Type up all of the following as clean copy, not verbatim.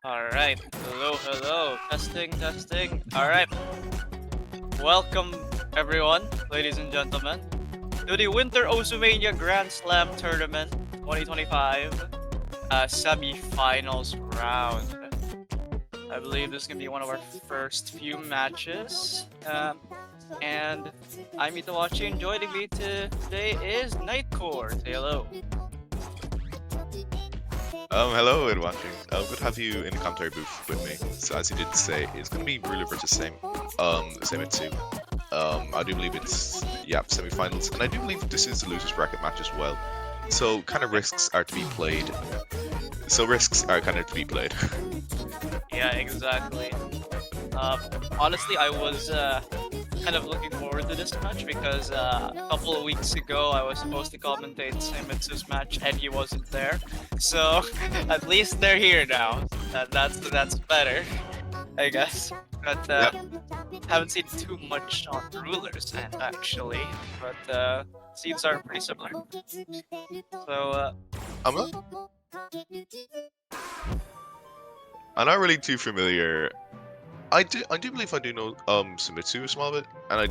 Alright, hello, testing. Alright, welcome everyone, ladies and gentlemen, to the Winter Osumania Grand Slam Tournament 2025 Semifinals round. I believe this is going to be one of our first few matches, and I'm Itawachi, and joining me today is Nightcore. Say hello. Hello, and watching. Good to have you in the commentary booth with me. So, as you did say, it's going to be Ruler versus Saemitsu. I do believe it's, semifinals, and I do believe this is the loser's bracket match as well. So, risks are to be played. Yeah, exactly. Honestly, I was kind of looking forward to this match because a couple of weeks ago I was supposed to commentate Saemitsu's match and he wasn't there. So at least they're here now. That's better, I guess. But haven't seen too much on Rulers actually, but scenes are pretty similar. So I'm not really too familiar. I do believe I do know Saemitsu a small bit, and I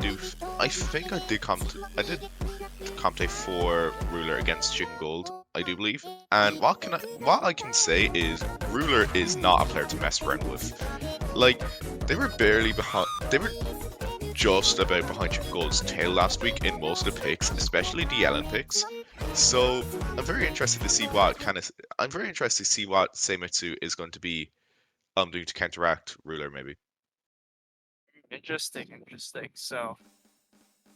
think I did commentate for Ruler against Chicken Gold, I do believe. And what I can say is Ruler is not a player to mess around with. Like, they were barely behind. They were just about behind Chicken Gold's tail last week in most of the picks, especially the Ellen picks. So I'm very interested to see what Saemitsu is going to be doing to counteract Ruler, maybe. interesting. So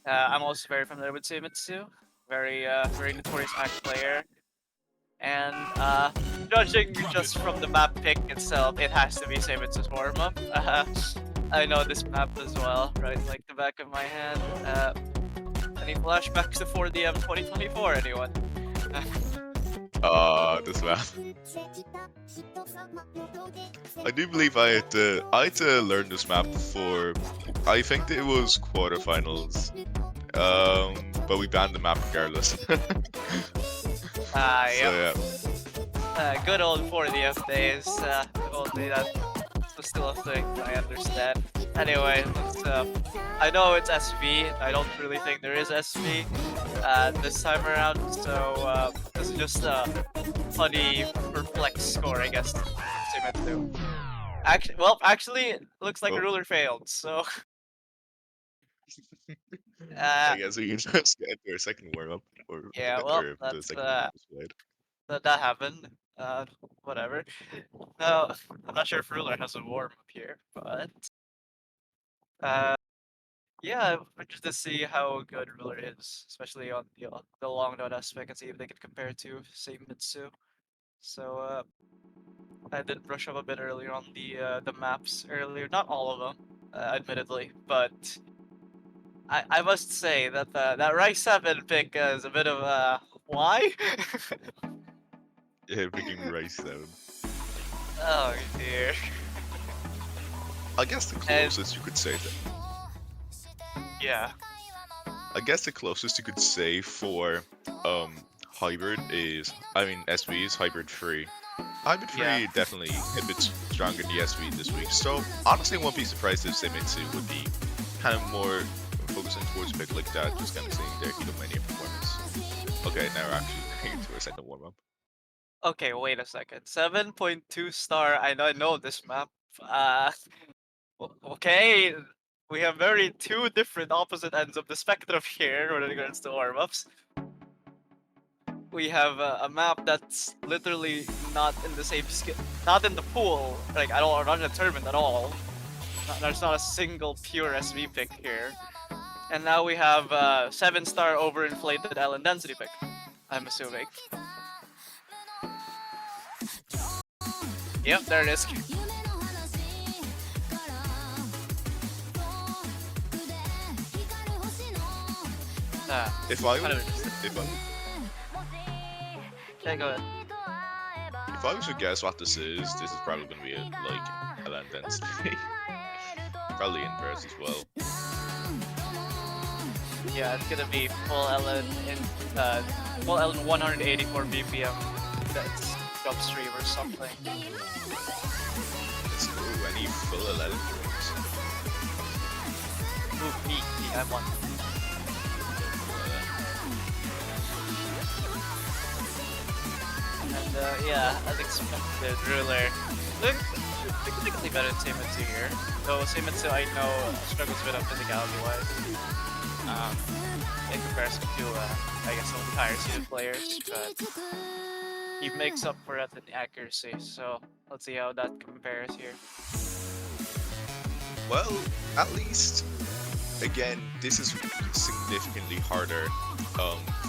I'm also very familiar with Saemitsu. Very notorious act player. And judging just from the map pick itself, it has to be Saemitsu's warm-up. I know this map as well, right like the back of my hand. Any flashbacks to 4DM 2024, anyone? This map. I do believe I had to learn this map for, I think it was quarterfinals. But we banned the map regardless. Yep. Good old 4DF days. Only that was still a thing, I understand. Anyway, I know it's SV. I don't really think there is SV this time around, so this is just a funny perplex score, I guess. Saemitsu. Actually, it looks like Ruler failed, so. I guess we can just get into our second warm-up. Yeah, well, The second warm-up is played. that happened. Whatever. No, I'm not sure if Ruler has a warm up here, but yeah, I'm interested to see how good Ruler is, especially on the long note aspect, and see if they can compare to Saemitsu. So I did brush up a bit earlier on the maps earlier, not all of them, admittedly, but I must say that that Rice 7 pick is a bit of why? Yeah, picking Rice 7. Oh dear. I guess the closest you could say that. Yeah. I guess the closest you could say for hybrid is, SV is hybrid 3. Hybrid 3 definitely a bit stronger than the SV this week. So honestly, I won't be surprised if Saemitsu would be kind of more focusing towards a pick like that, just kind of seeing their Heatomania performance. Okay, now we're actually going into a second warm-up. Okay, wait a second. 7.2 star. I know this map. Okay. We have very two different opposite ends of the spectrum here when it comes to warm-ups. we have a map that's literally not in the same skill, not in the pool, like at all, or not in the tournament at all. There's not a single pure SV pick here. And now we have 7-star overinflated island density pick, I'm assuming. Yep, there it is. If I kind was, of interesting. if I, Okay, go ahead. if I was to guess what this is probably gonna be a land density. Probably inverse as well. Yeah, it's gonna be full LN in full LN 184 BPM. That's jump stream or something. It's ooh, any full 11 drones. Ooh, me, I'm one. And yeah, as expected, Ruler look significantly better than Saemitsu here. Though Saemitsu I know struggles with physicality wise. In comparison to I guess some of the higher seeded players, but he makes up for it in accuracy. So let's see how that compares here. Well, at least, again, this is significantly harder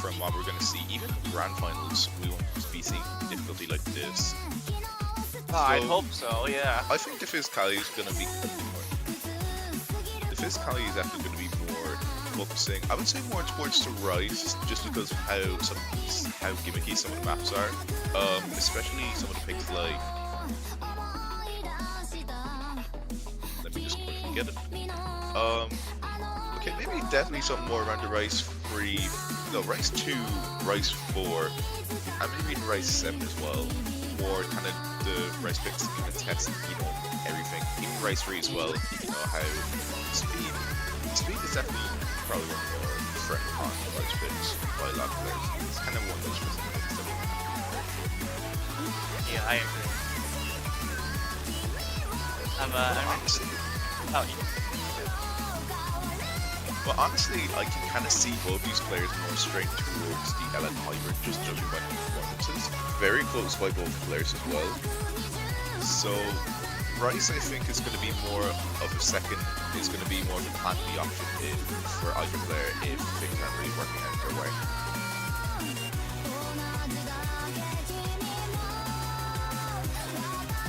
from what we're going to see. Even in grand finals, we won't be seeing difficulty like this. I'd hope so, yeah. I think the physicality is going to be more. The physicality is actually going to be more focusing. I would say more towards the rise, just because of how gimmicky some of the maps are. Especially some of the picks like. Let me just quickly get it. Okay, maybe definitely something more around the Rise 3, no, Rise 2, Rise 4, and maybe Rise 7 as well. More kind of the Rise picks that can test, everything. Even Rise 3 as well, how speed is definitely probably one of the more frowned upon Rise picks by a lot of players. It's kind of one of those picks that we Yeah, I agree. I'm honestly, oh, yeah. But honestly, I can kind of see both these players more straight towards the LN hybrid, just judging by the performances. Very close by both players as well. So, Rice, I think, is going to be more of a second, is going to be more of a plan B option for either player if things aren't really working out their way.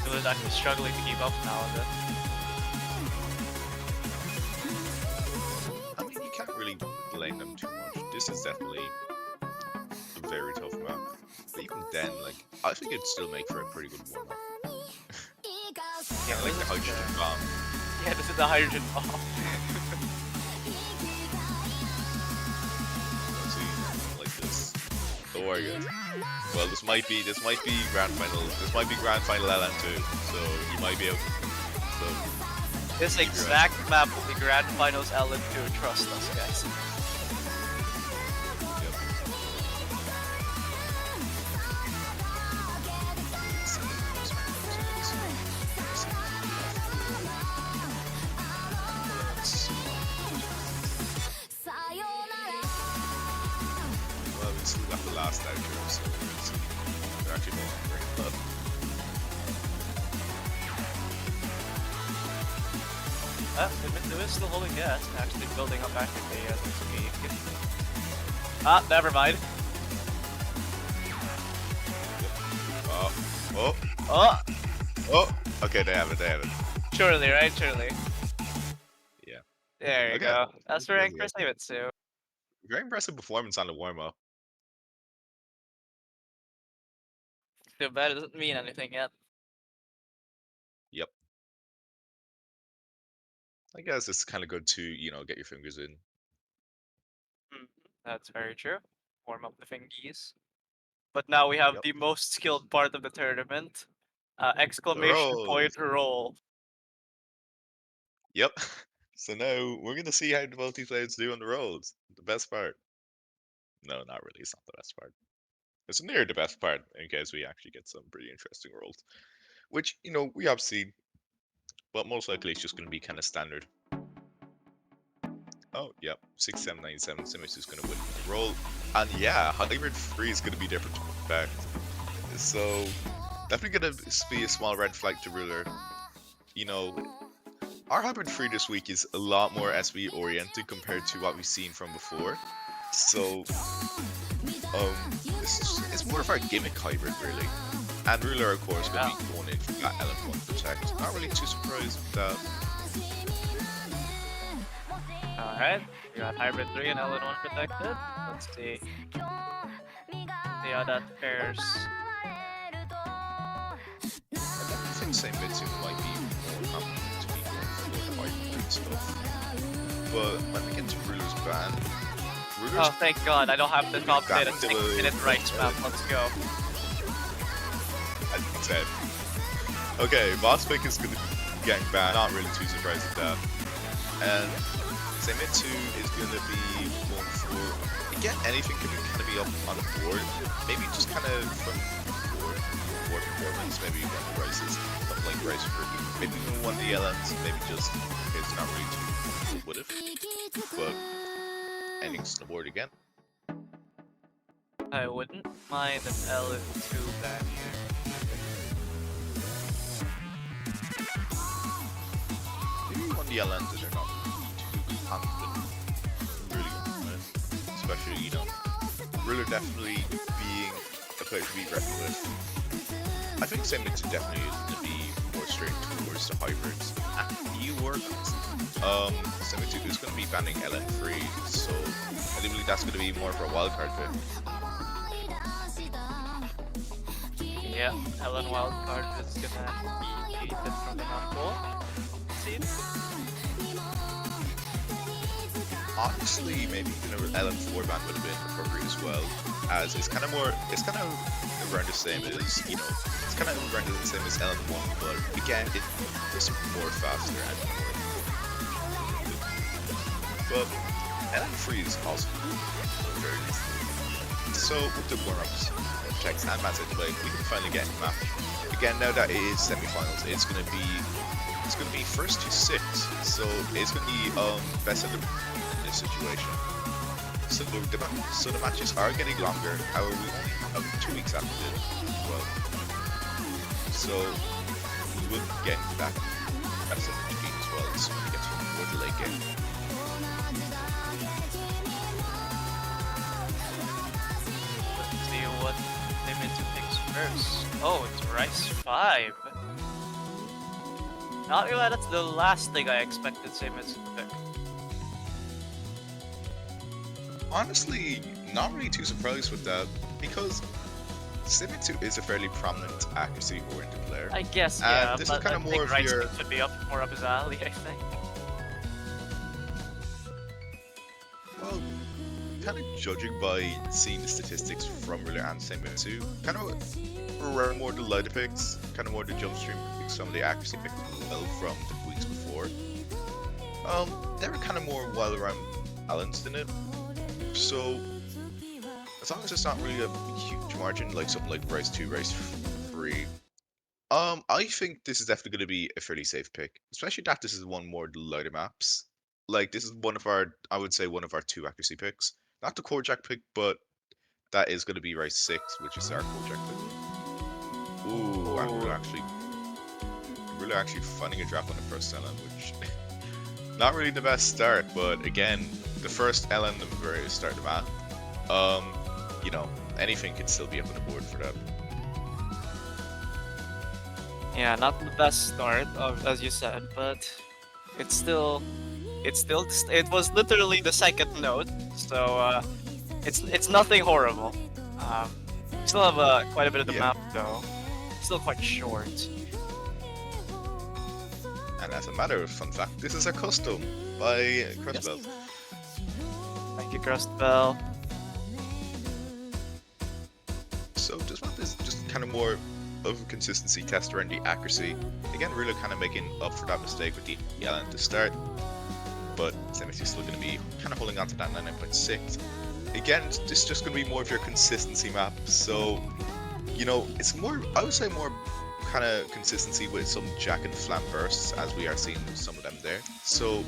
He was actually struggling to keep up now with it. I mean, you can't really blame them too much. This is definitely a very tough map. But even then, I think it'd still make for a pretty good warm-up. Yeah, Like the hydrogen bomb. Yeah, this is the hydrogen bomb. Let's see, like this. Oh my god. Well, this might be grand final. This might be grand final LN2, so you might be able to. So, This exact map will be Grand Finals LN2, trust us, guys. yep. Well, we still got the last outro, so they're actually both very good. Saemitsu is still holding gas, actually building up actively as we speak. Ah, never mind. Oh, oh, Oh, oh. Okay, they have it. surely, right? Surely. Yeah. There you Okay. go. That's for rank for Yeah. Saemitsu. Very impressive performance on the warm-up. Too bad it doesn't mean anything yet. Yep. I guess it's kind of good to, get your fingers in. That's very true. Warm up the fingies. But now we have Yep. the most skilled part of the tournament. The Exclamation rolls. point roll. Yep. So now we're gonna see how both these players do on the rolls. The best part. No, not really. It's not the best part. It's near the best part in case we actually get some pretty interesting rolls. Which, we have seen, but most likely it's just gonna be kind of standard. Oh, yep. 6797. Saemitsu's gonna win the roll. And yeah, Hybrid Free is gonna be different to expect. So definitely gonna be a small red flag to Ruler. You know, our Hybrid Free this week is a lot more SB oriented compared to what we've seen from before. So it's more of our gimmick hybrid really. And Ruler of course gonna Yeah. be going in for that LM1 protect. Not really too surprised with that. Alright. We got Hybrid 3 and LN1 protected. Let's see. See how that pairs. I definitely think Saemitsu might be more competent to be going for the hybrid stuff. But when we get to Ruler's ban, Ruler's Oh, thank God. I don't have to complicate a back 6-minute to rice map. Let's go. as you said. Okay, Boss Pick is gonna be getting banned. Not really too surprised at that. And Saemitsu is gonna be going for again anything can kind of be up on the board. Maybe just kind of from board performance. Maybe one of the rices, something like rice for maybe even one of the LNs. Maybe just it's not really too would have. But anything's on the board again. I wouldn't mind an LN2 ban here. Maybe one of the LNs that are not too confident. Really confident. Especially, you know, Ruler definitely being a player to be reckoned with. I think Saemitsu definitely is going to be more straight towards the hybrids. And he works. Saemitsu is going to be banning LN3, so I do believe that's going to be more for a wildcard pick. Yeah, LN wildcard is gonna be gated from the non-goal. See? Honestly, maybe even an LN4 ban would have been appropriate as well, as it's kind of around the same as, you know, it's kind of around the same as LN1, but again, it's more faster and more. But LN3 is also very good. So with the warm-ups, checks and match play, we can finally get a match. Again, now that it is semi-finals, it's gonna be first to 6, so it's gonna be best of the in this situation. So the matches are getting longer. However, we only have 2 weeks after this as well. So we will get into that best of the game as well. So we get to the late game. Let's see what Saemitsu picks first. Oh, it's Rice 5. Not really, that's the last thing I expected Saemitsu to pick. Honestly, not really too surprised with that because Saemitsu is a fairly prominent accuracy-oriented player. I guess, And yeah, this is but kind I of think more of Rice your should be more up his alley, I think. well, kind of judging by seeing the statistics from Ruler and Saemitsu, kind of around more the lighter picks, kind of more the jump stream picks, some of the accuracy picks as well from the weeks before. They were kind of more well around balanced in it. So as long as it's not really a huge margin, like something like Rice 2, Rice 3, I think this is definitely going to be a fairly safe pick, especially that this is one more of the lighter maps. Like this is one of our, I would say one of our 2 accuracy picks. Not the core jack pick, but that is going to be Rice 6, which is our core jack pick. Ooh, and we're actually finding a drop on the first LN, which not really the best start, but again, the first LN at the very start of the map, you know, anything could still be up on the board for that. Yeah, not the best start, as you said, but it was literally the second note, so it's nothing horrible. We still have quite a bit of the Yeah. map though. Still quite short. And as a matter of fun fact, this is a custom by Crestbell. Thank you, Crustbell. So just kind of more of a consistency test around the accuracy. Again, really kind of making up for that mistake with the LN to start. But Saemitsu's still going to be kind of holding on to that 99.6. Again, it's just going to be more of your consistency map. So, you know, it's more, I would say more kind of consistency with some Jack and Flam bursts, as we are seeing some of them there. So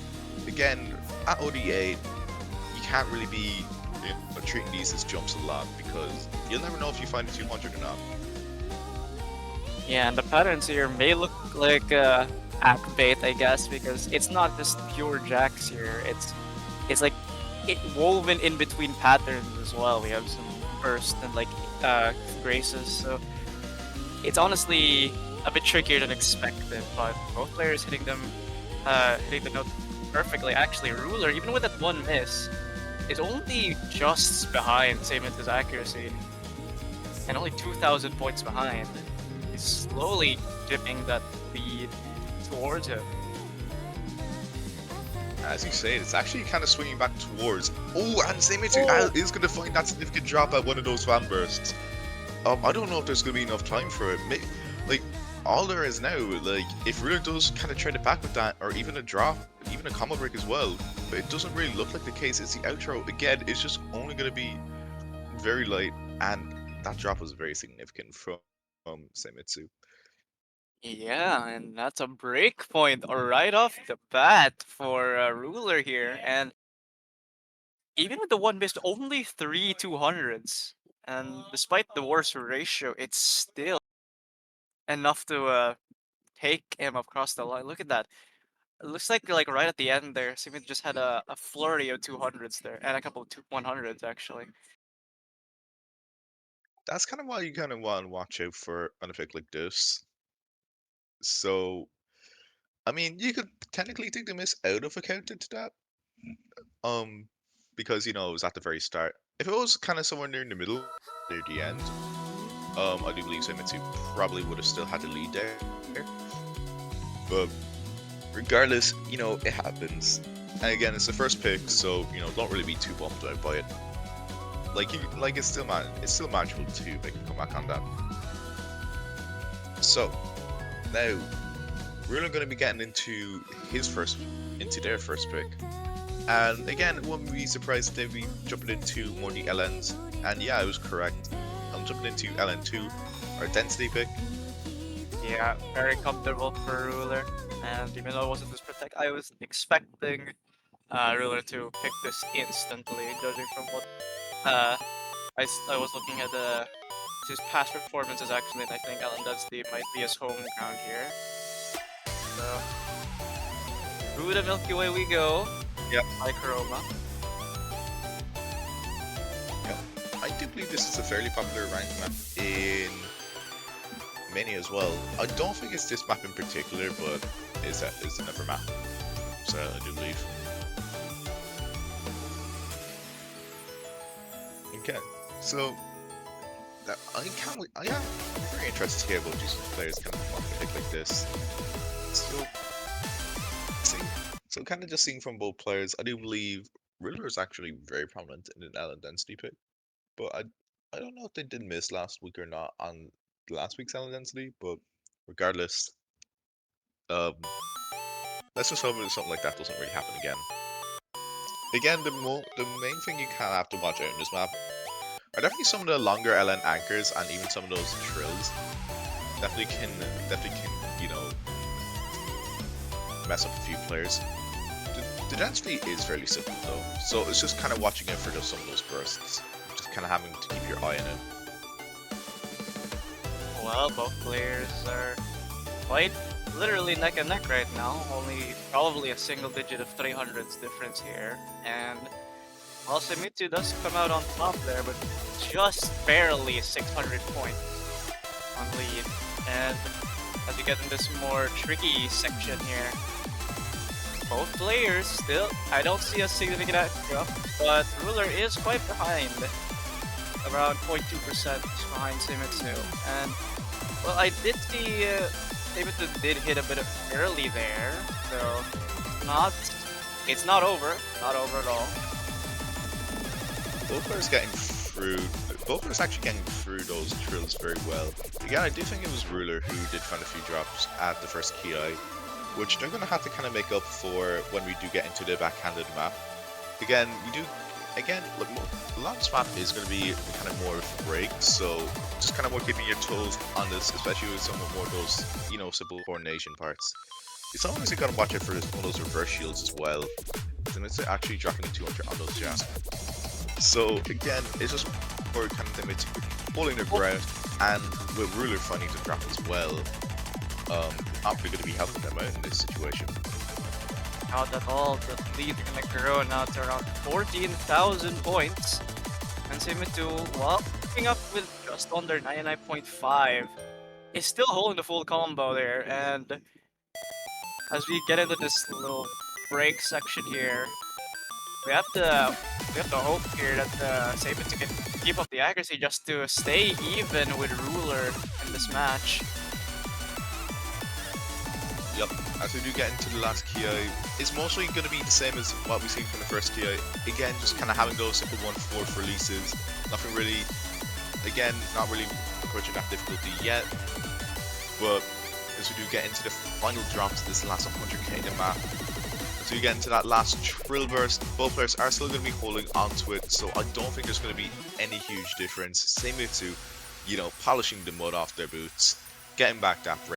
again, at ODA, you can't really be treating these as jumps a lot because you'll never know if you find a 200 or not. Yeah, and the patterns here may look like act bait, I guess, because it's not just pure jacks here. It's like woven in between patterns as well. We have some burst and like graces, so it's honestly a bit trickier than expected. But both players hitting the note perfectly. Actually, Ruler, even with that one miss, is only just behind Saemitsu's accuracy, and only 2,000 points behind. He's slowly dipping that lead towards him. As you say, it's actually kind of swinging back towards. Oh, and Saemitsu Oh. is going to find that significant drop at one of those fan bursts. I don't know if there's going to be enough time for it. Like, all there is now, like, if Ruler does kind of trade it back with that, or even a drop, even a combo break as well, but it doesn't really look like the case. It's the outro. Again, it's just only going to be very light, and that drop was very significant from Saemitsu. Yeah, and that's a break point right off the bat for Ruler here. And even with the one missed, only 3 200s. And despite the worse ratio, it's still enough to take him across the line. Look at that. It looks like right at the end there, Simon just had a flurry of 200s there, and a couple of 100s actually. That's kind of why you kind of want to watch out for an effect like this. So, I mean, you could technically take the miss out of account into that, because it was at the very start. If it was kind of somewhere near in the middle, near the end, I do believe Saemitsu probably would have still had the lead there. But regardless, it happens. And again, it's the first pick, so don't really be too bummed out by it. It's still manageable to make a comeback on that. So now we're going to be getting into their first pick. And again, wouldn't be surprised if they'd be jumping into more of the LNs. And yeah, I was correct. I'm jumping into LN2, our density pick. Yeah, very comfortable for Ruler. And even though it wasn't this protect, I was expecting Ruler to pick this instantly, judging from what I was looking at his past performances actually, and I think Alan Dudsley might be his home ground here. So through the Milky Way we go. Yep. By Chroma. Yep. I do believe this is a fairly popular ranked map in Mania as well. I don't think it's this map in particular, but it's another map. So I do believe. Okay, so I am very interested to hear about these players kind of want to pick like this. So kind of just seeing from both players, I do believe Ruler is actually very prominent in an Ellen density pick, but I don't know if they did miss last week or not on last week's Ellen density, but regardless, let's just hope that something like that doesn't really happen again. Again, the main thing you kind of have to watch out in this map are definitely some of the longer LN anchors and even some of those trills. Definitely can mess up a few players. The density is fairly simple though, so it's just kind of watching out for some of those bursts. Just kind of having to keep your eye on it. Well, both players are quite literally neck and neck right now. Only probably a single digit of 300s difference here. And well, Saemitsu does come out on top there, but just barely 600 points on lead. And as we get in this more tricky section here, both players still, I don't see a significant drop, but Ruler is quite behind, around 0.2% behind Saemitsu. And well, I did see Saemitsu did hit a bit of early there, so it's not over at all. Both players actually getting through those trills very well. Again, I do think it was Ruler who did find a few drops at the first key eye, which they're going to have to kind of make up for when we do get into the backhanded map. Again, again, look, a lot of this map is going to be kind of more of a break, so just kind of more keeping your toes on this, especially with some more of those, simple coordination parts. It's always you got to watch out for one of those reverse shields as well. Then it's actually dropping 200 on those jazz. So again, it's just for kind of limits holding their ground, and with Ruler finding the drop as well, not really going to be helping them out in this situation. Not at all. The lead gonna grow now to around 14,000 points. And Saemitsu, well, picking up with just under 99.5, is still holding the full combo there. And as we get into this little break section here, we have to hope here that Saemitsu can keep up the accuracy just to stay even with Ruler in this match. Yep, as we do get into the last Ki, it's mostly going to be the same as what we've seen from the first Ki. Again, just kind of having those simple 1-4 releases. Nothing really, again, not really approaching that difficulty yet. But as we do get into the final drops, this last 100k in the map, as we get into that last trill burst, both players are still going to be holding onto it, so I don't think there's going to be any huge difference. Saemitsu, polishing the mud off their boots, getting back that break.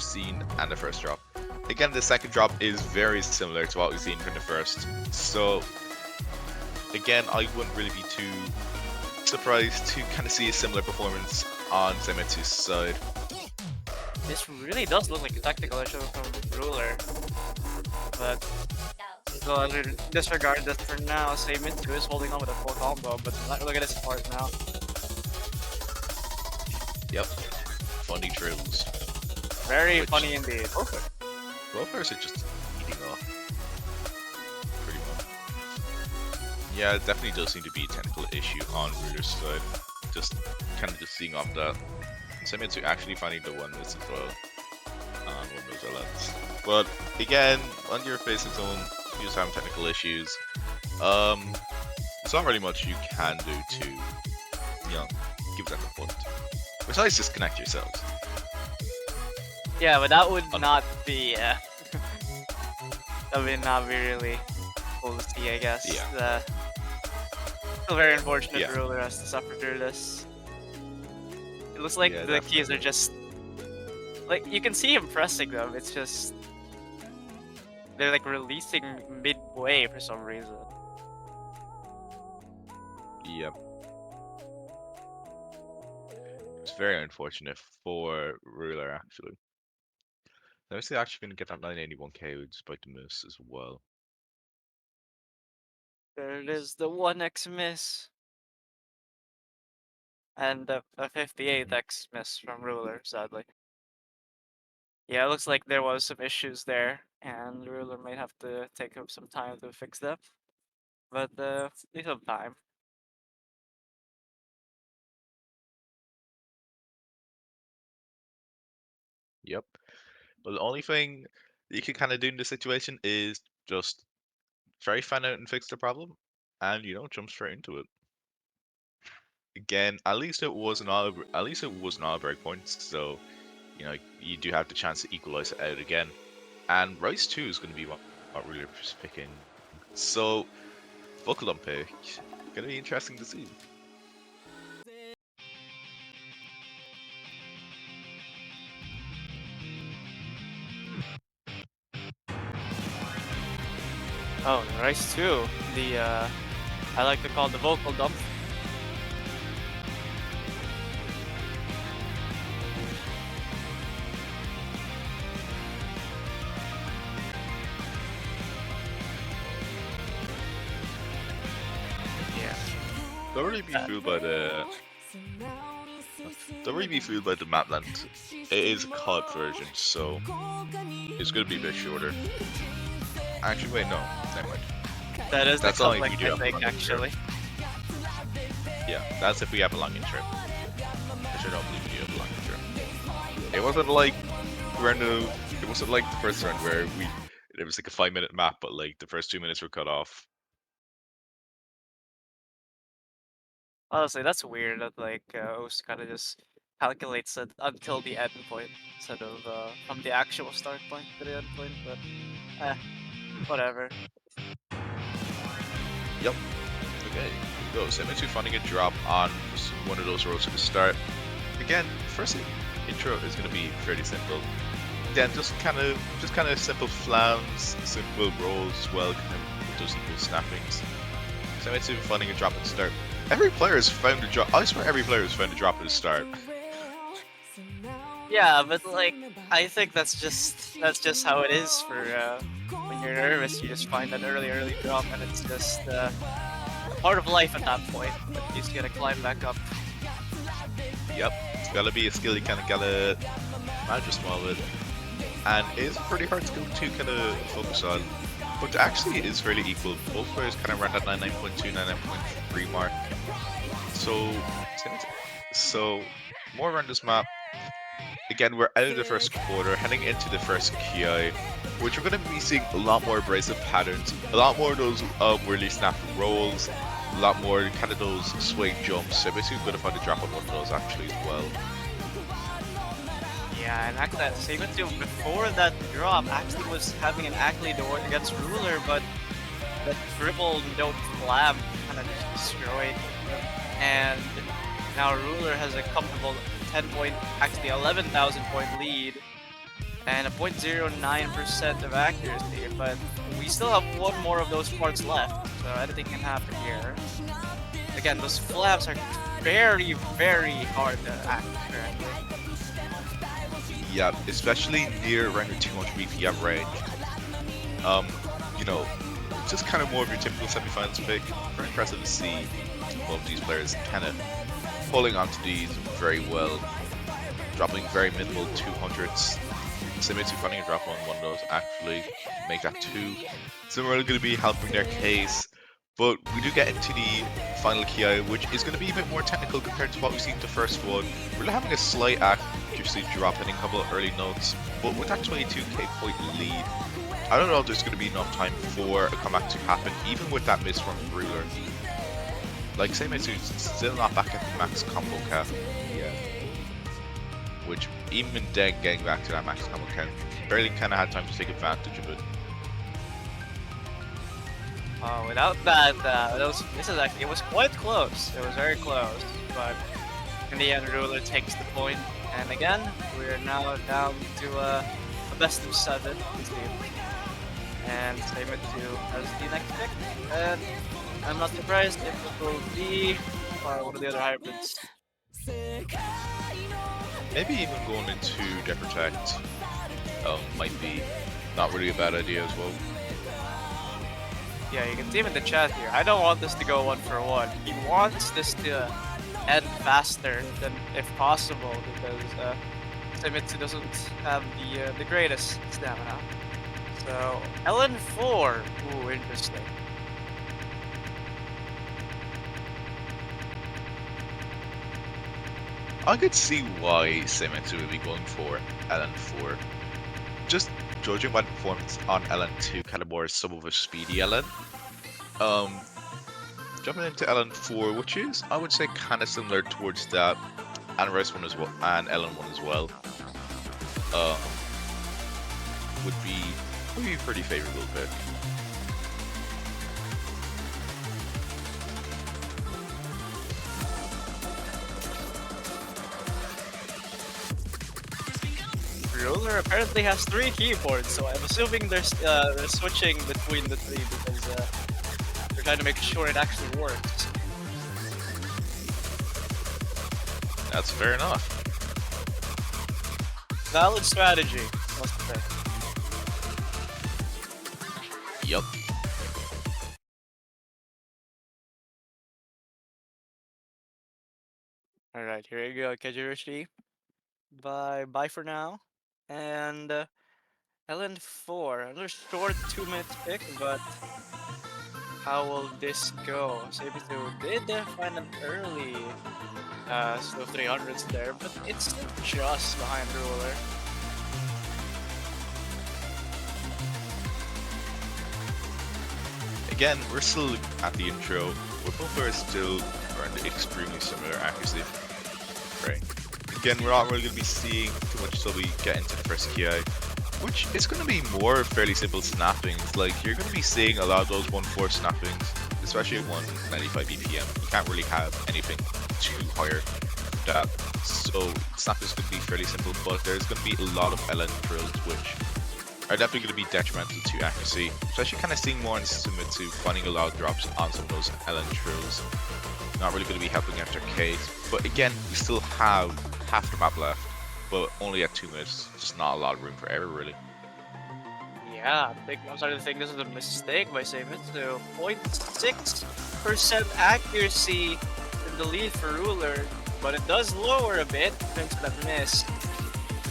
seen and the first drop. Again, the second drop is very similar to what we've seen from the first. So, again, I wouldn't really be too surprised to kind of see a similar performance on Saemitsu's side. This really does look like a tactical issue from Ruler. But so disregard this for now. Saemitsu is holding on with a full combo, but look at this part now. Yep. Funny drills. Very funny indeed. Both players are just eating off. Pretty much. Yeah, it definitely does seem to be a technical issue on Ruler's side. Just kind of just seeing off that. Saemitsu actually finding the one miss as well. On one of those outlets. But again, on your facing zone, you're just having technical issues. There's not really much you can do to, you know, give that a point. Besides disconnect yourselves. Yeah, but that would not be. That would not be really cool to see, I guess. Yeah. Still very unfortunate Yeah. Ruler has to suffer through this. It looks like Yeah, the keys definitely. are just like you can see him pressing them. It's just they're like releasing midway for some reason. Yep. It's very unfortunate for Ruler, actually. They're actually going to get that 981k despite the miss as well. There it is, the 1x miss. And a 58x miss from Ruler, sadly. Yeah, it looks like there was some issues there, and Ruler might have to take up some time to fix them. But need some time. Yep. But the only thing you can kind of do in this situation is just try to find out and fix the problem, and you know, jump straight into it. Again, at least it wasn't all. At least it wasn't all breakpoints, so you know you do have the chance to equalize it out again. And Rice 2 is going to be what really is picking. So buckle on pick. Gonna be interesting to see. Oh, Rice too. The I like to call the vocal dump. Yeah. Don't really be fooled by the. Don't really be fooled by the map length. It is a COD version, so it's gonna be a bit shorter. Actually, wait, no, never mind. That is That's the only if conflict, you do I have a think, long intro. actually. Yeah, that's if we have a long intro. Which I don't believe we have a long intro. It wasn't like it wasn't like the first round where it was like a 5-minute map, but like the first 2 minutes were cut off. Honestly, that's weird that like OS kind of just calculates it until the end point instead of from the actual start point to the end point. But whatever. Yep. Okay. Go. Saemitsu finding a drop on just one of those rolls at the start. Again, first intro is going to be fairly simple. Then just kind of simple flams, simple rolls as well, kind of with those equal snappings. Saemitsu finding a drop at the start. Every player has found a drop. I swear every player has found a drop at the start. Yeah, but like I think that's just how it is for when you're nervous. You just find an early drop, and it's just part of life at that point. But you just gotta climb back up. Yep, it's gotta be a skill you kind of gotta manage a small bit, and it's a pretty hard skill to kind of focus on. But actually, it is fairly equal. Both players kind of around that 99.2, 99.3 mark. So more around this map. Again, we're out of the first quarter, heading into the first QI, which we're going to be seeing a lot more abrasive patterns, a lot more of those really snap rolls, a lot more kind of those sway jumps. So basically, we're going to find a drop on one of those actually as well. Yeah, and actually that Saemitsu before that drop actually was having an accolade against Ruler, but the triple note flab kind of just destroyed him. And now Ruler has a comfortable 10 point, actually 11,000 point lead. and a 0.09% of accuracy, but we still have one more of those parts left, so anything can happen here. Again, those flaps are very, very hard to act correctly. Yeah, especially near around your 200 BPM range. You know, just kind of more of your typical semifinals pick. Very impressive to see both of these players kind of holding on to these very well, dropping very minimal 200s. Saemitsu finding a drop on one of those actually make that 2. It's not really going to be helping their case, but we do get into the final Ki, which is going to be a bit more technical compared to what we've seen in the first one. We're having a slight accuracy drop in a couple of early notes, but with that 22k point lead, I don't know if there's going to be enough time for a comeback to happen, even with that miss from Ruler. Like, Saemitsu's still not back at the max combo cap yet, which even then getting back to that max combo cap, barely kind of had time to take advantage of it. Without that, it was quite close. It was very close, but in the end, Ruler takes the point, and again, we're now down to a best of 7 team. And Saemitsu has the next pick, and I'm not surprised if it will be one of the other hybrids. Maybe even going into Death Protect might be not really a bad idea as well. Yeah, you can see him in the chat here. I don't want this to go 1-for-1. He wants this to end faster than if possible, because Saemitsu doesn't have the greatest stamina. So LN4, ooh, interesting. I could see why Saemitsu would be going for LN4. Just judging by the performance on LN2, kind of more some of a speedy LN. Jumping into LN4, which is, I would say, kind of similar towards that Anres one as well, and LN1 as well. Would be a pretty favorable pick. Ruler apparently has 3 keyboards, so I'm assuming they're switching between the 3 because they're trying to make sure it actually works. That's fair enough. Valid strategy, must say. Yup. Alright, here you go, Kejirushi. Bye for now. And LN4, another short 2-minute pick, but how will this go? Saemitsu did find an early slow 300s there, but it's still just behind Ruler. Again, we're still at the intro. We're both are still around extremely similar accuracy. Right. Again, we're not really going to be seeing too much until we get into the first Ki, which is going to be more fairly simple snappings. Like, you're going to be seeing a lot of those 1-4 snappings, especially at 195 BPM. You can't really have anything too higher than that. So, snappings could be fairly simple, but there's going to be a lot of LN drills, which are definitely going to be detrimental to accuracy. Especially kind of seeing more in Saemitsu finding a lot of drops on some of those LN drills. Not really going to be helping after Kate, but again, we still have half the map left, but only at 2 minutes. Just not a lot of room for error, really. Yeah, I'm starting to think this is a mistake by Saemitsu. 0.6% accuracy in the lead for Ruler, but it does lower a bit thanks to that miss.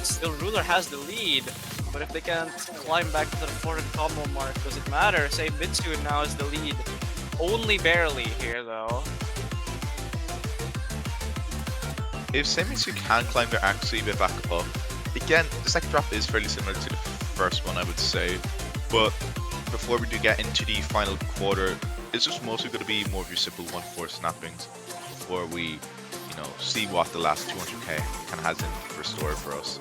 Still, Ruler has the lead, but if they can't climb back to the 400 combo mark, does it matter? Saemitsu now has the lead. Only barely here, though. If Saemitsu can climb their accuracy a bit back up, again, the second drop is fairly similar to the first one, I would say. But before we do get into the final quarter, it's just mostly going to be more of your simple 1-4 snappings before we, see what the last 200k kind of has in store for us.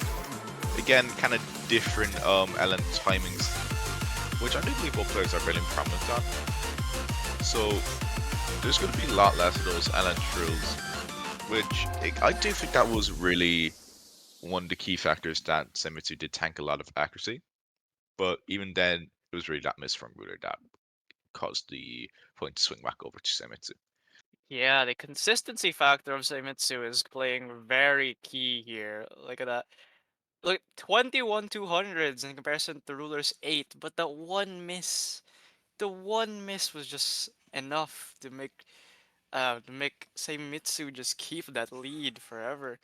Again, kind of different LN timings, which I do believe both players are fairly prominent on. So there's going to be a lot less of those LN trills, which I do think that was really one of the key factors that Saemitsu did tank a lot of accuracy. But even then, it was really that miss from Ruler that caused the point to swing back over to Saemitsu. Yeah, the consistency factor of Saemitsu is playing very key here. Look at that. Look, 21 200s in comparison to Ruler's 8, but the one miss was just enough to make Seimitsu just keep that lead forever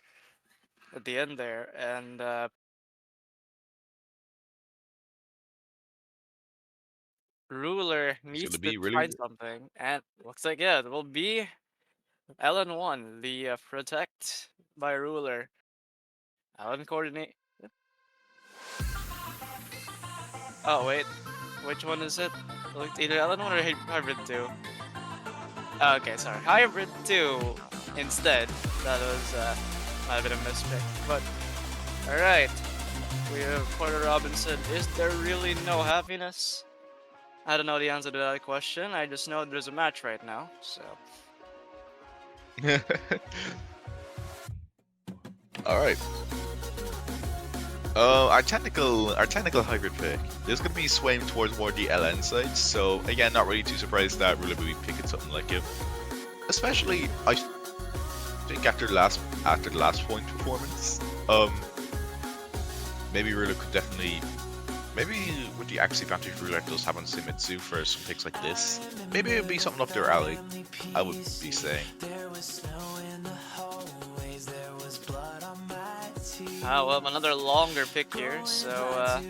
at the end there. And Ruler It's going needs to to be really. find something, and looks like yeah, it will be LN1, the protect by Ruler. LN coordinate. Oh wait, which one is it? It's either LN1 or Hybrid 2. Oh, okay, sorry, Hybrid 2 instead. That was might have been a mispick, but all right. We have Porter Robinson. Is there really no happiness? I don't know the answer to that question. I just know there's a match right now. So All right. Our technical hybrid pick. This is gonna be swaying towards more the LN side. So again, not really too surprised that Ruler will be picking something like it. Especially, I think after the last point performance, maybe Ruler could definitely, maybe with the accuracy advantage Ruler does have on Saemitsu for some picks like this, maybe it would be something up their alley. I would be saying. well, another longer pick here. So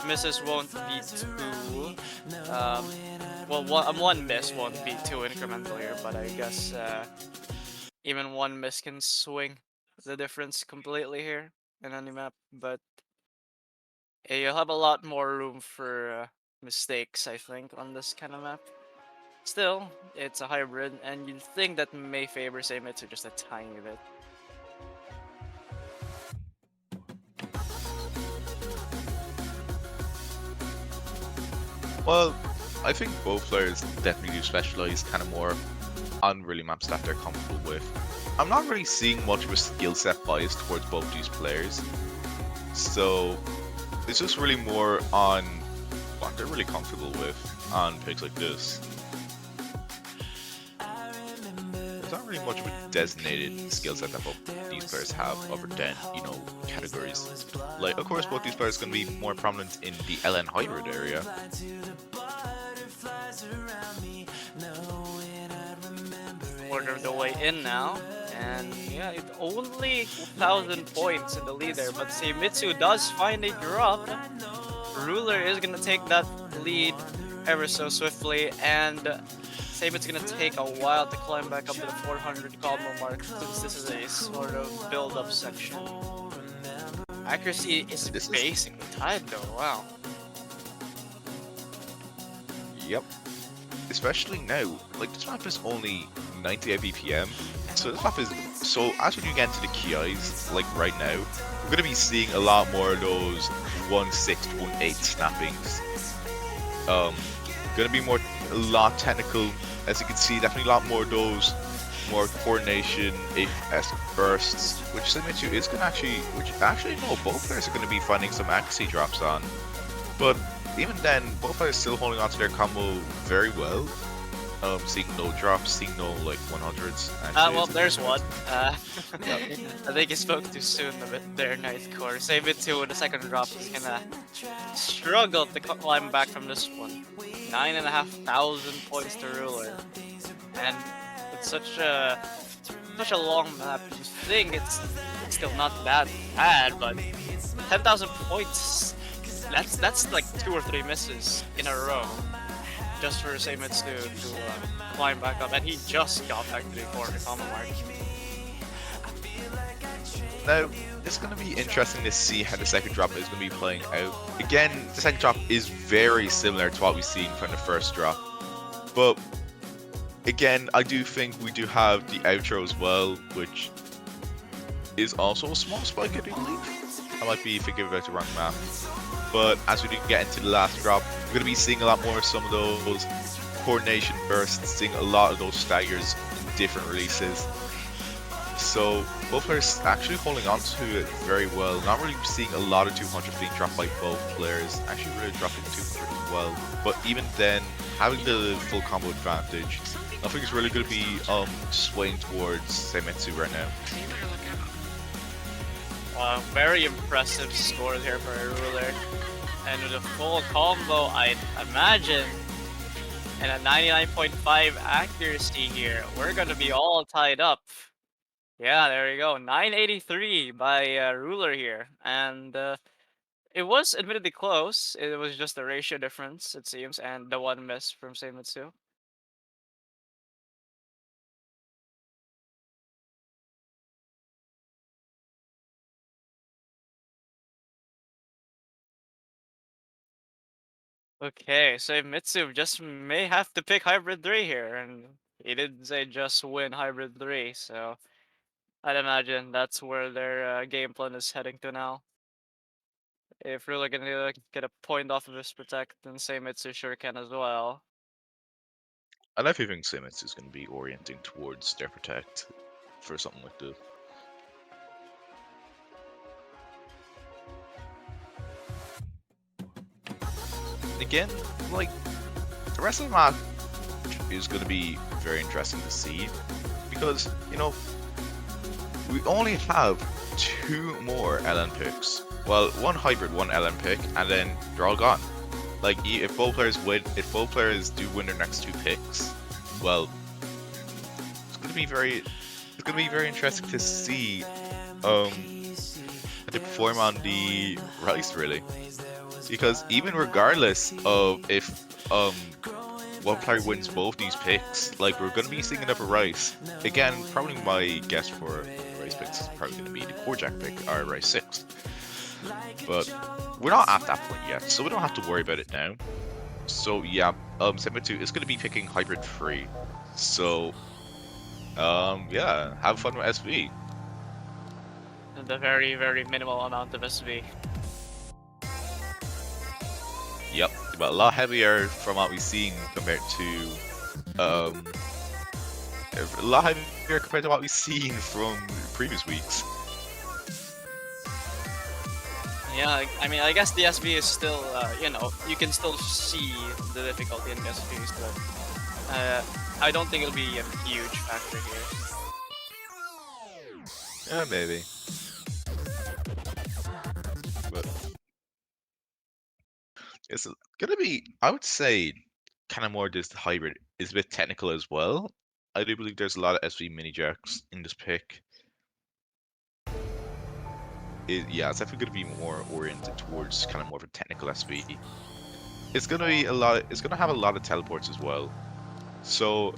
misses won't be two. Well, one miss won't be two incremental here, but I guess even one miss can swing the difference completely here in any map. But you'll have a lot more room for mistakes, I think, on this kind of map. Still, it's a hybrid, and you'd think that may favor Seimitsu just a tiny bit. Well, I think both players definitely do specialize kind of more on really maps that they're comfortable with. I'm not really seeing much of a skill set bias towards both these players, so it's just really more on what they're really comfortable with on picks like this. There's not really much of a designated skill set that both these players have other than, categories. Like, of course, both these players are going to be more prominent in the LN hybrid area. Quarter of the way in now, and yeah, it's only 1,000 points in the lead there, but Seimitsu does find a drop. Ruler is gonna take that lead ever so swiftly, and Seimitsu's gonna take a while to climb back up to the 400 combo mark since this is a sort of build-up section. Accuracy is basically tied though, wow. Yep. Especially now, like this map is only 98 BPM, so this map is as when you get into the KIs, like right now, we're gonna be seeing a lot more of those 1-6 to 1-8 snappings. Gonna be a lot technical, as you can see, definitely a lot more of those more coordination, esque bursts, which Saemitsu is gonna both players are gonna be finding some accuracy drops on, but even then, both players still holding on to their combo very well. Seeing no drops, seeing no like 100s. Well, there's one. I think you spoke too soon a bit there, Nightcore. Save it to the second drop is gonna struggle to climb back from this one. 9,500 points to Ruler, and it's such a long map. You think it's still not that bad, but 10,000 points. That's like 2 or 3 misses in a row, just for Saemitsu to climb back up, and he just got back to the 400 combo mark. Now, it's going to be interesting to see how the second drop is going to be playing out. Again, the second drop is very similar to what we've seen from the first drop, but again, I do think we do have the outro as well, which is also a small spike, I do believe. I might be thinking about the wrong map. But as we do get into the last drop, we're going to be seeing a lot more of some of those coordination bursts, seeing a lot of those staggers in different releases. So both players actually holding on to it very well. Not really seeing a lot of 200 being dropped by both players. Actually really dropping 200 as well. But even then, having the full combo advantage, I think it's really going to be swaying towards Saemitsu right now. Very impressive score here for a ruler. And with a full combo, I'd imagine, and a 99.5 accuracy here, we're gonna be all tied up. Yeah, there you go. 983 by ruler here. And it was admittedly close. It was just a ratio difference, it seems, and the one miss from Saemitsu. Okay, so Mitsu just may have to pick Hybrid 3 here, and he did say just win Hybrid 3, so I'd imagine that's where their game plan is heading to now. If we're looking to get a point off of his Protect, then Mitsu sure can as well. I definitely think Saemitsu is going to be orienting towards their Protect for something like this. Again, like, the rest of the map is going to be very interesting to see because, you know, we only have 2 more LN picks. Well, 1 hybrid, 1 LN pick, and then they're all gone. Like, if both players do win their next 2 picks, well, it's going to be very interesting to see how they perform on the Rice, really. Because even regardless of if one player wins both these picks, like, we're going to be seeing another Rice. Again, probably my guess for Rice picks is probably going to be the Core Jack pick, or Rice 6. But we're not at that point yet, so we don't have to worry about it now. So yeah, Saemitsu is going to be picking Hybrid 3. So, yeah, have fun with SV. And the very, very minimal amount of SV. Yep, but a lot heavier from what we've seen compared to, a lot heavier compared to what we've seen from previous weeks. Yeah, I mean, I guess the SV is still, you know, you can still see the difficulty in the SVs, but I don't think it'll be a huge factor here. Yeah, maybe. But it's gonna be, I would say, kind of more just hybrid. It's a bit technical as well. I do believe there's a lot of SV mini jacks in this pick. Yeah, it's definitely going to be more oriented towards kind of more of a technical SV. It's going to be a lot. It's going to have a lot of teleports as well, so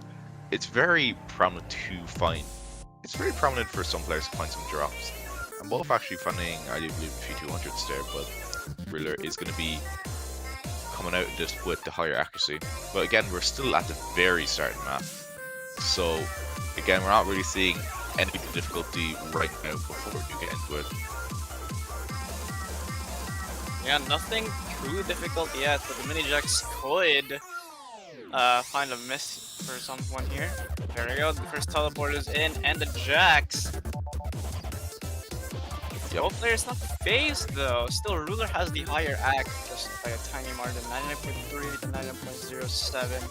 it's very prominent to find. It's very prominent for some players to find some drops. I'm both actually finding, I do believe, a few 200s there, but Ruler is going to be coming out just with the higher accuracy. But again, we're still at the very start of the map, so again, we're not really seeing any difficulty right now before we get into it. Yeah, nothing too difficult yet, but the mini jacks could find a miss for someone here. There we go, the first teleport is in, and the jacks. Yep. Both players not phased though. Still, Ruler has the higher act, just by a tiny margin, 99.3 to 99.07.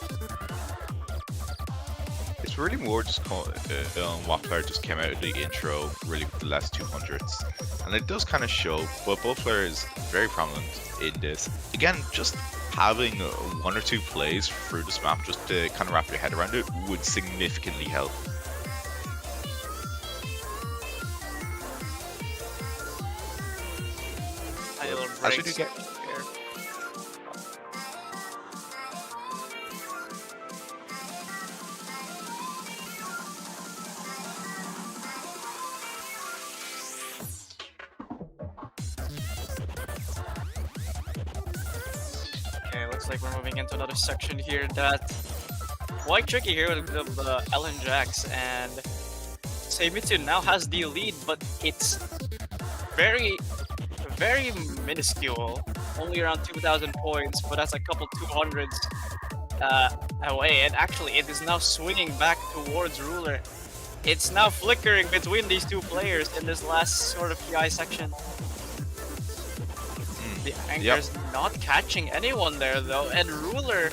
It's really more just what player just came out of the intro, really, with the last 200s. And it does kind of show, but both players very prominent in this. Again, just having 1 or 2 plays through this map just to kind of wrap your head around it would significantly help. As you do get Okay, looks like we're moving into another section here that's quite tricky here with the Ellen Jacks, and Saemitsu now has the lead, but it's very, very minuscule. Only around 2,000 points, but that's a couple 200s away, and actually it is now swinging back towards Ruler. It's now flickering between these two players in this last sort of PI section. The Yep. anchor's not catching anyone there though, and Ruler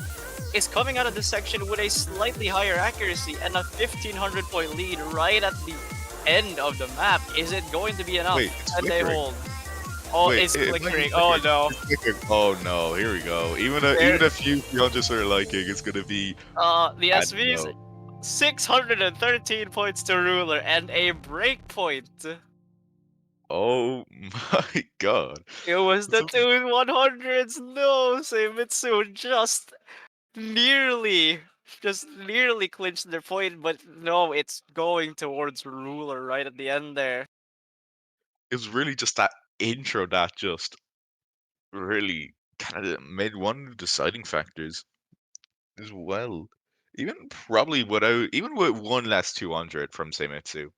is coming out of this section with a slightly higher accuracy and a 1500 point lead right at the end of the map. Is it going to be enough? Wait, it's And they flickering. hold. Oh, Wait, it's it might be flickering. Oh flickering. no. It's flickering. Oh no, here we go. Even There, a few hundreds are liking, it's gonna be the bad SV's no. 613 points to Ruler and a break point. Oh my god. It was the So, 2 100s. No, Saemitsu just nearly clinched their point, but no, it's going towards Ruler right at the end there. it's really just that intro that just really kind of made one of the deciding factors as well. Even probably without, even with one less 200 from Saemitsu,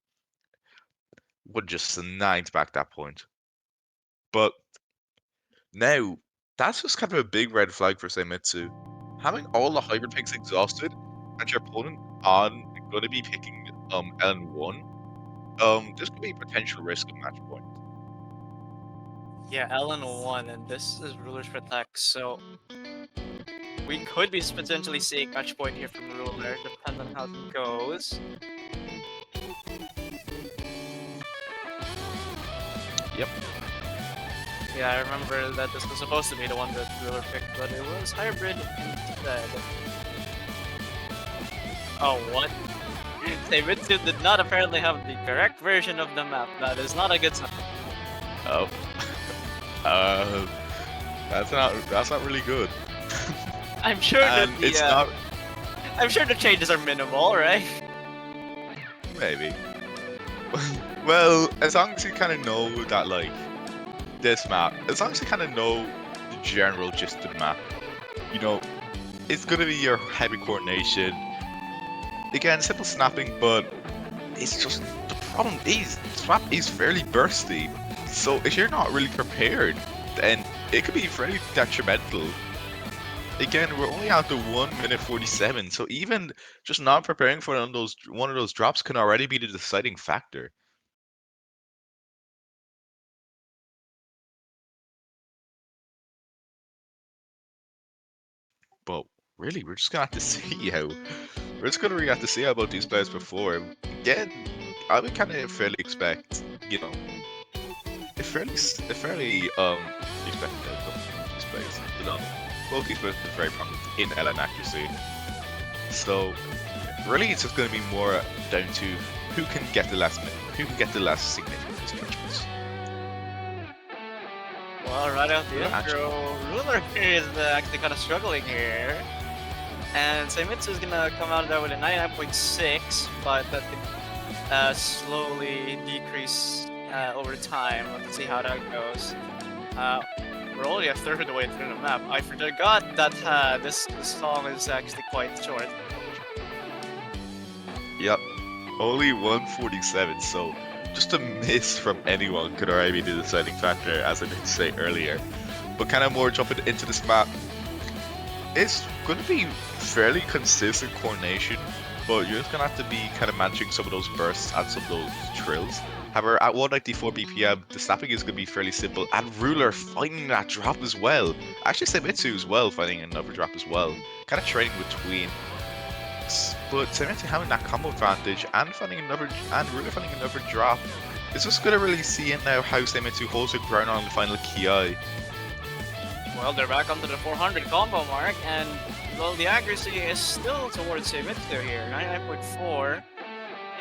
would just snagged back that point. But now, that's just kind of a big red flag for Saemitsu. Having all the hybrid picks exhausted and your opponent on going to be picking LN1, this could be potential risk of match point. Yeah, Ellen won, and this is Ruler's Protect, so we could be potentially seeing match point here from Ruler, depending on how it goes. Yep. Yeah, I remember that this was supposed to be the one that Ruler picked, but it was Hybrid instead. Oh, what? Saemitsu did not apparently have the correct version of the map. That is not a good sign. Oh. uh, that's not really good. I'm sure that And it's not I'm sure the changes are minimal, right? maybe. Well, as long as you kind of know that like this map, as long as you kind of know the general gist of the map, you know, it's gonna be your heavy coordination. Again, simple snapping, but it's just the problem is swap is fairly bursty. So if you're not really prepared, then it could be fairly detrimental. Again, we're only out to 1 minute 47, so even just not preparing for one of those drops can already be the deciding factor. But really, we're just gonna have to see how we're just gonna really have to see how both these players perform. Again, I would kind of fairly expect, you know, a fairly expected outcome from these players. You know, both these players are very prominent in LN accuracy. So really, it's just gonna be more down to who can get the last minute, who can get the last significant misjudgments. Well, right out the We're actually, intro, Ruler is actually kind of struggling here. And Saemitsu is gonna come out of there with a 99.6, but that could slowly decrease over time. Let's see how that goes. Uh, we're only a third of the way through the map. I forgot that this song is actually quite short. yep, only 147. So just a miss from anyone could already be the deciding factor, as I did say earlier. But kind of more jumping into this map, it's going to be fairly consistent coordination, but you're just going to have to be kind of managing some of those bursts and some of those trills. However, at 194 BPM, the snapping is going to be fairly simple, and Ruler finding that drop as well. Actually, Saemitsu as well, finding another drop as well. Kind of trading between. But Saemitsu having that combo advantage and finding another, and Ruler finding another drop. It's just going to really see in now how Saemitsu holds her ground on the final Ki. Well, they're back onto the 400 combo mark, and well, the accuracy is still towards Saemitsu here, 99.4.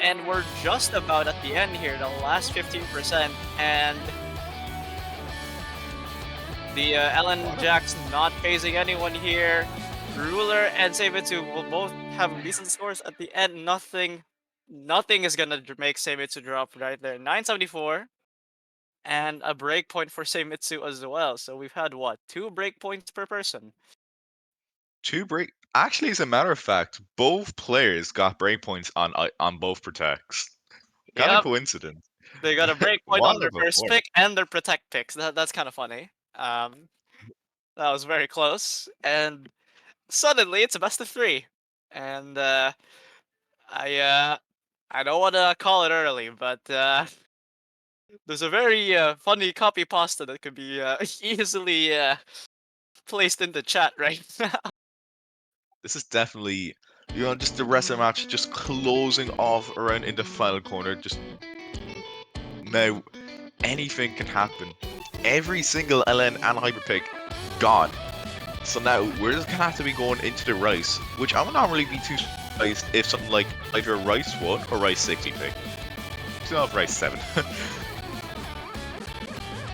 And we're just about at the end here, the last 15%, and the Ellen Jack's not phasing anyone here. Ruler and Saemitsu will both have decent scores at the end. Nothing is gonna make Saemitsu drop right there. 974 and a breakpoint for Saemitsu as well. So we've had what, 2 breakpoints per person? Actually, as a matter of fact, both players got breakpoints on both protects. Kind of Yep, coincidence. they got a breakpoint on What a their first performance. pick and their protect picks. That's kind of funny. That was very close, and suddenly it's a best of three. And I I don't want to call it early, but there's a very funny copy pasta that could be easily placed in the chat right now. This is definitely, just the rest of the match just closing off around in the final corner. Just now, anything can happen. Every single LN and Hyper Pick gone. So now we're just gonna have to be going into the Rice, which I would not really be too surprised if something like either Rice 1 or Rice 6 we pick. Still have Rice 7.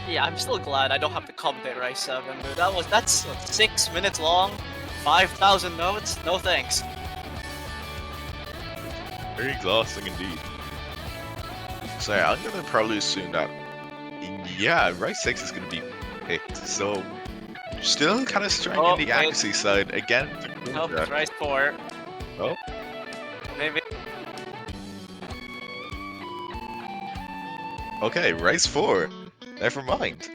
Yeah, I'm still glad I don't have to commentate Rice 7. Dude. That's what, 6 minutes long, 5,000 notes. No thanks. Very exhausting indeed. So yeah, I'm gonna probably assume that, yeah, Rice 6 is gonna be picked. So still kind of strong Oh, in the accuracy side again. Nope, it's Rice 4. Oh, Maybe. okay, Rice 4. Never mind.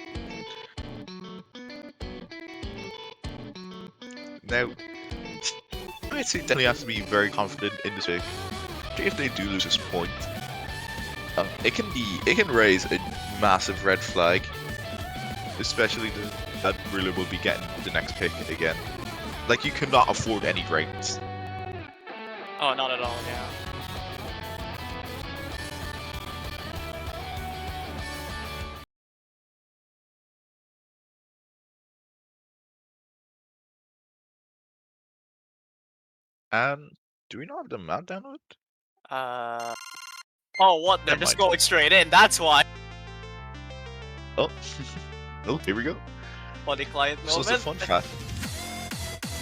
Now, I'd say definitely have to be very confident in this pick. If they do lose this point, it can raise a massive red flag, especially that Ruler will be getting the next pick again. Like, you cannot afford any breaks. Oh, not at all. Yeah. Do we not have the map download? Oh, what? They're Never just mind. going straight in. That's why. Oh, oh, here we go. Funny client So it's a moment. fun fact.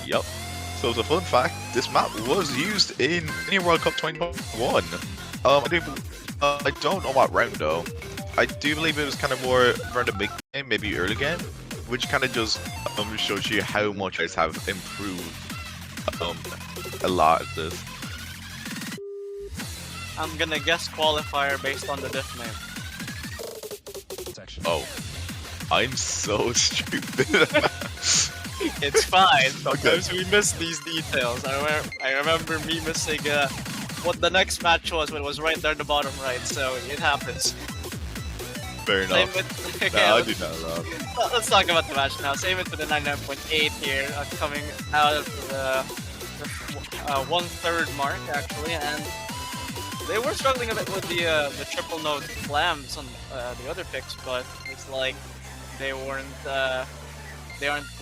Yep. So it's a fun fact. This map was used in Mini World Cup 2021. I don't know what round though. I do believe it was kind of more around the mid game, maybe early game, which kind of just shows you how much guys have improved a lot at this. I'm gonna guess qualifier based on the diff name. Oh, I'm so stupid. It's fine. Sometimes we miss these details. I remember me missing what the next match was when it was right there in the bottom right. So it happens. Fair Same enough. with, okay, Nah, I did that wrong. let's talk about the match now. Same with the 99.8 here, coming out of the 1/3 mark actually, and they were struggling a bit with the triple note clams on the other picks, but it's like they aren't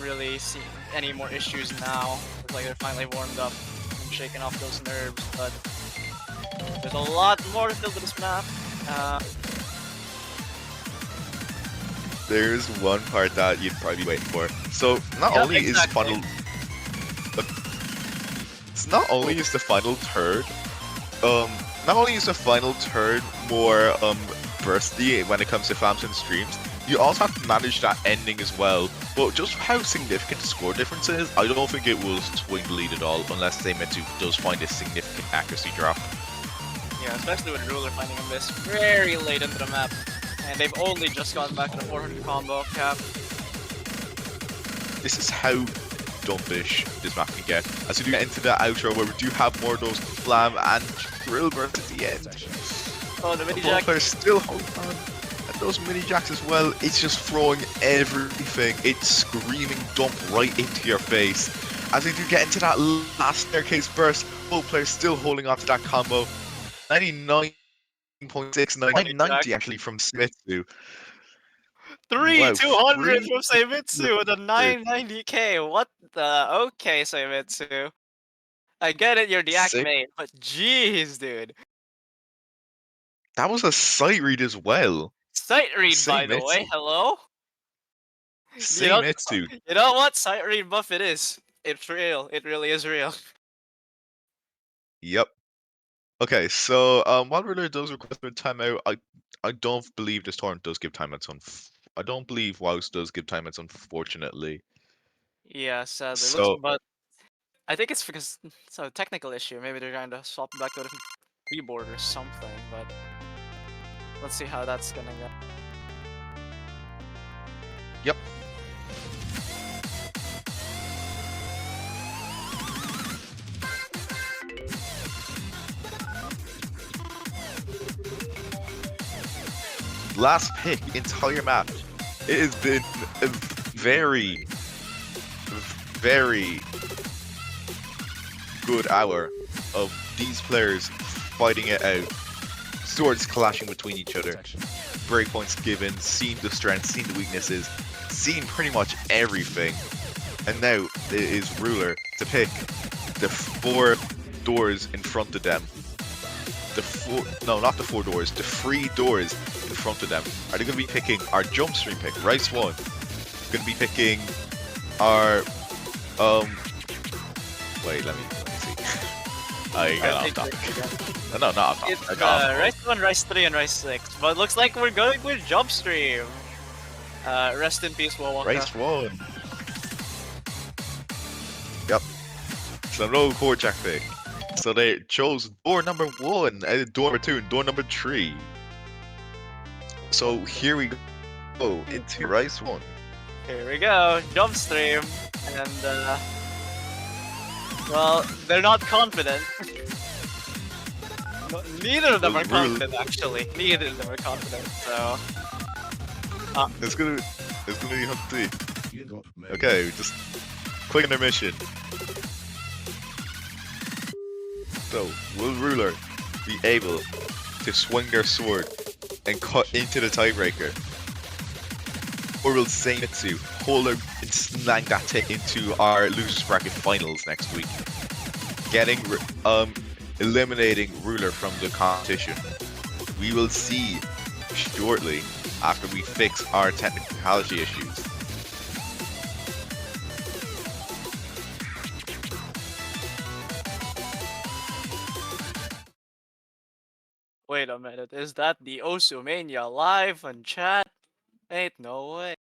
really seeing any more issues now. It's like they're finally warmed up and shaking off those nerves, but there's a lot more to build to this map. There's one part that you'd probably be waiting for. So not Yeah, only exactly. is the final third, not only is the final third more bursty when it comes to fams and streams, you also have to manage that ending as well. But just how significant the score difference is, I don't think it will swing the lead at all unless Saemitsu does find a significant accuracy drop. Yeah, especially with Ruler finding a miss very late into the map. And they've only just gotten back to the 400 combo cap. This is how dumpish this map can get. As we do get into the outro where we do have more of those flam and drill bursts at the end. Oh, the mini Both jack. players still hold on. And those mini jacks as well, it's just throwing everything. It's screaming dump right into your face. As we do get into that last staircase burst, both players still holding on to that combo. 99.6, 990 actually from Saemitsu. Wow, 200 3. from Saemitsu with a 990k. What the? Okay, Saemitsu. I get it, you're the act main, but jeez, dude. That was a sight read as well. Sight read, by the way. Saemitsu. Hello? You know, Saemitsu. you know what? Sight read buff it is. It's real. It really is real. Yep. Okay, so while Ruler does request a timeout, I don't believe this tournament does give timeouts. I don't believe WOGST does give timeouts, unfortunately. Yeah, sadly. So But I think it's because it's a technical issue. Maybe they're trying to swap back to a different keyboard or something, but let's see how that's gonna go. yep. last pick, entire match. It has been a very, very good hour of these players fighting it out, swords clashing between each other, breakpoints given, seeing the strengths, seeing the weaknesses, seeing pretty much everything. And now it is Ruler to pick the 4 doors in front of them. Not the 4 doors, the 3 doors in front of them. Are they going to be picking our jump stream pick, Rice 1? Going to be picking our wait, let me see. I got off topic. No, not off topic. It's Rice 1, Rice 3, and Rice 6. But looks like we're going with jump stream. Rest in peace, Wawaka. Rice 1. Yep. So no core jack pick. So they chose door number 1, door number 2, and door number 3. So here we go into Rice 1. Here we go, jump stream, and well, they're not confident. Neither of them are confident, actually. Neither of them are confident. So it's gonna be hard to see. Okay, just click intermission. So, will Ruler be able to swing their sword and cut into the tiebreaker? Or will Saemitsu hold her and snag that tick into our losers bracket finals next week, eliminating Ruler from the competition? We will see shortly after we fix our technicality issues. wait a minute, is that the Osumania live on chat? Ain't no way.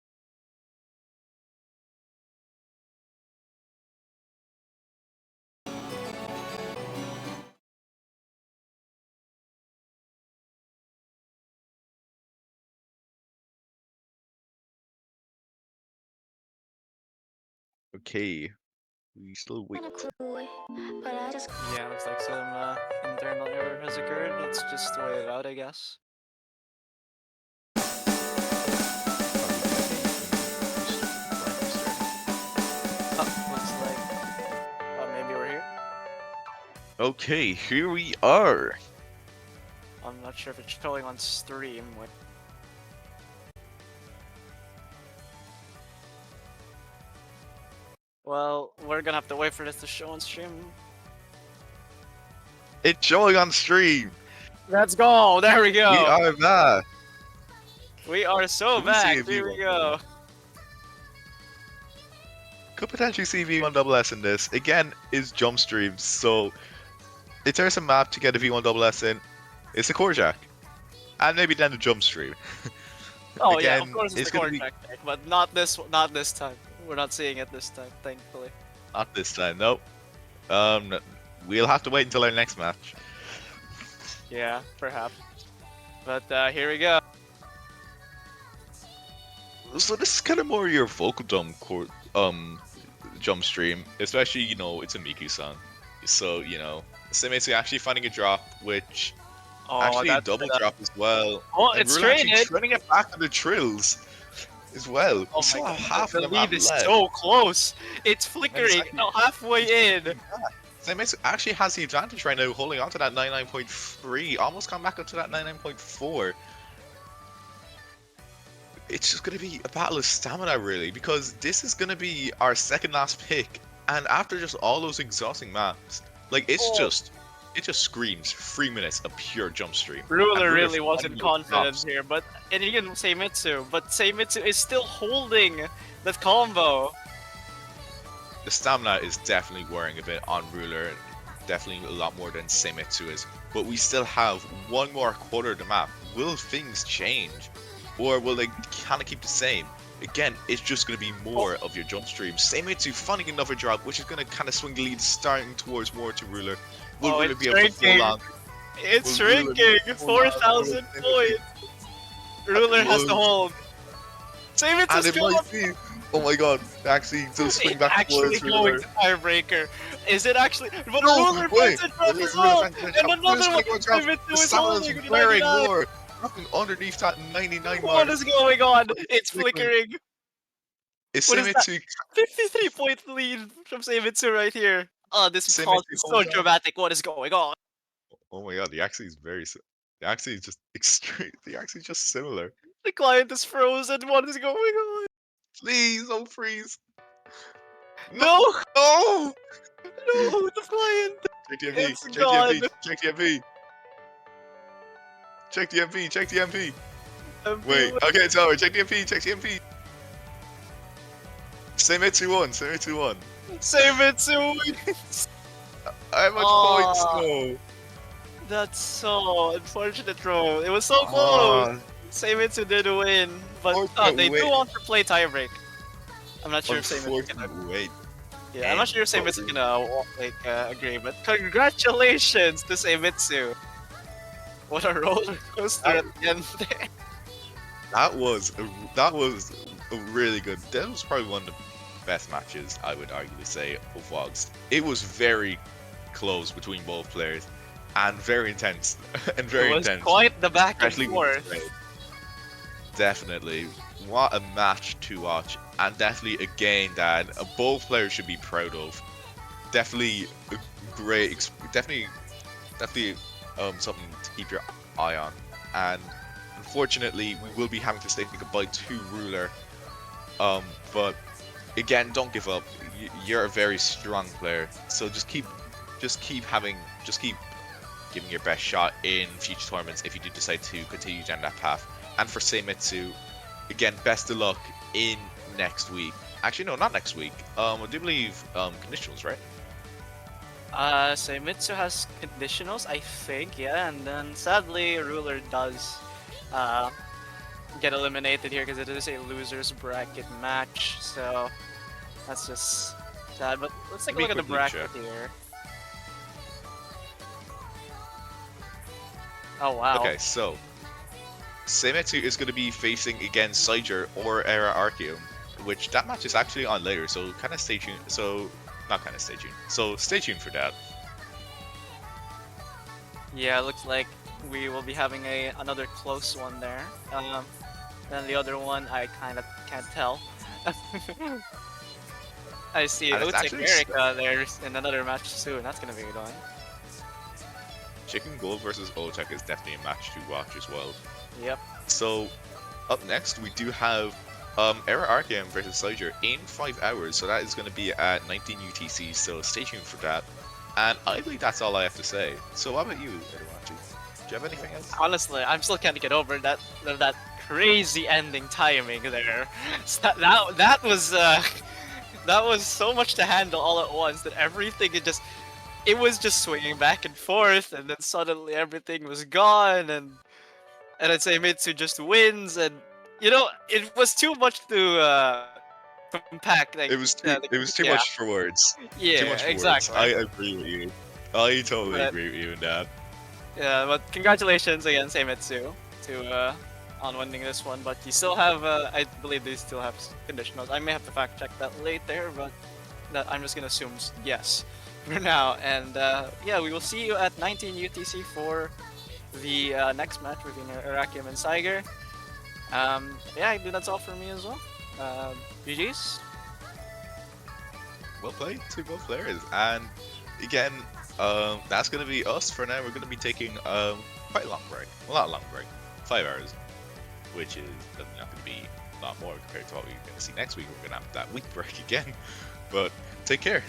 Okay, we still wait. Yeah, looks like some internal error has occurred. Let's just wait it out, I guess. Oh, looks like maybe we're here. Okay, here we are. I'm not sure if it's showing on stream. Wait. Well, we're gonna have to wait for this to show on stream. It's showing on stream. Let's go! There we go! We are back. We are so Let me see back! if Here you we want go! Could potentially see V1 double S in this. Again, is jump stream, so if there's a map to get a V1 double S in, it's a core jack. And maybe then the jump stream. Oh Again, yeah, of course it's the core jack pick, but not this time. We're not seeing it this time, thankfully. Not this time, nope. We'll have to wait until our next match. Yeah, perhaps. But here we go. So this is kind of more your vocal dome core, jump stream, especially, you know, it's a Miku song. So, you know, Saemitsu actually finding a drop, which actually a double drop as well. Oh, and it's we're actually traded! trying to get back to the trills as well. Oh We my god, half the of the map lead is left. so close! It's flickering now halfway in! Saemitsu actually has the advantage right now, holding on to that 99.3, almost come back up to that 99.4. It's just going to be a battle of stamina, really, because this is going to be our second last pick, and after just all those exhausting maps, like, it just screams 3 minutes of pure jump stream. Ruler really wasn't confident here, but and even Saemitsu, but Saemitsu is still holding that combo. The stamina is definitely wearing a bit on Ruler, definitely a lot more than Saemitsu is, but we still have one more quarter of the map. Will things change? Or will they kind of keep the same? Again, it's just going to be more of your jump stream. Saemitsu finding another drop, which is going to kind of swing the lead, starting towards more to Ruler. Will Ruler be able to pull on? It's shrinking! 4,000 points! Ruler has to hold. Saemitsu's going! Oh my god, actually does swing back towards Ruler. Actually going to tiebreaker. Is it actually? But No, Ruler wait! finds a drop as well! And another one! Saemitsu is holding! more! Nothing underneath that 99 What mark. is going on? It's Flickering. flickering. Is What is that? Saemitsu 53-point lead from Saemitsu right here. Oh, this pause Saemitsu is so holds on? dramatic. What is going on? Oh my god, the accent is the accent is just extreme. The accent is just similar. The client is frozen. What is going on? Please don't freeze. No, No, no. no, the client. Check the MP. It's Check the MP. gone. Check the MP. Check the MP. Check the MP. I'm Wait. feeling Okay, it's over. Check the MP. Check the MP. Saemitsu won. Saemitsu won. Saemitsu wins. How much points? Oh, No. that's so unfortunate, bro. It was so close. Ah, Seimitsu did win, but unfortunate they do wait. want to play tiebreak. I'm not sure if Seimitsu gonna. Unfortunate wait. Yeah, I'm not sure if But Seimitsu gonna agree, but congratulations to Seimitsu. What a roller coaster at the end there. that was a really good. That was probably one of the best matches I would arguably say of WOGST. It was very close between both players, and very intense, and very It was intense. quite the back and Especially with forth. the trade. Definitely, what a match to watch, and definitely a game that both players should be proud of. Definitely a great, definitely something to keep your eye on. And unfortunately, we will be having to say goodbye to Ruler. But again, don't give up. You're a very strong player, so just keep giving your best shot in future tournaments if you do decide to continue down that path. And for Saemitsu, again, best of luck in next week. Actually, no, not next week. I do believe conditionals, right? Seimitsu has conditionals, I think, yeah, and then sadly, Ruler does get eliminated here because it is a loser's bracket match, so that's just sad. But let's take a look at the bracket here. Oh wow. Okay, so Saemitsu is going to be facing against Seiger or Era Arceum, which that match is actually on later, so kind of stay tuned. So, not kind of stay tuned. So, stay tuned for that. Yeah, it looks like we will be having another close one there. Then the other one, I kind of can't tell. I see. And It it's looks like actually Erica there's in another match soon. That's gonna be a good one. Chicken Gold versus Otek is definitely a match to watch as well. Yep. So, up next, we do have Era Arceum versus Seiger in 5 hours, so that is going to be at 19 UTC, so stay tuned for that. And I believe that's all I have to say. So, what about you, Eduardo? Do you have anything else? Honestly, I'm still can't get over that crazy ending timing there. That was that was so much to handle all at once that everything it was just swinging back and forth, and then suddenly everything was gone, and then Seimitsu just wins, and it was too much to unpack. Like, It was too yeah, much for words. Too yeah, much for words. I exactly. agree with you. I totally But agree with you in that. yeah, but congratulations again, Seimitsu, to on winning this one. But you still have, I believe they still have conditionals. I may have to fact check that later, but I'm just gonna assume yes for now. And yeah, we will see you at 19 UTC for the next match between Irakium and Seiger. Yeah, I think that's all for me as well. GG's. Well played to both players. And again, that's going to be us for now. We're going to be taking quite a long break. Well, not a long break. 5 hours. Which is definitely not going to be a lot more compared to what we're going to see next week. We're going to have that week break again. But take care.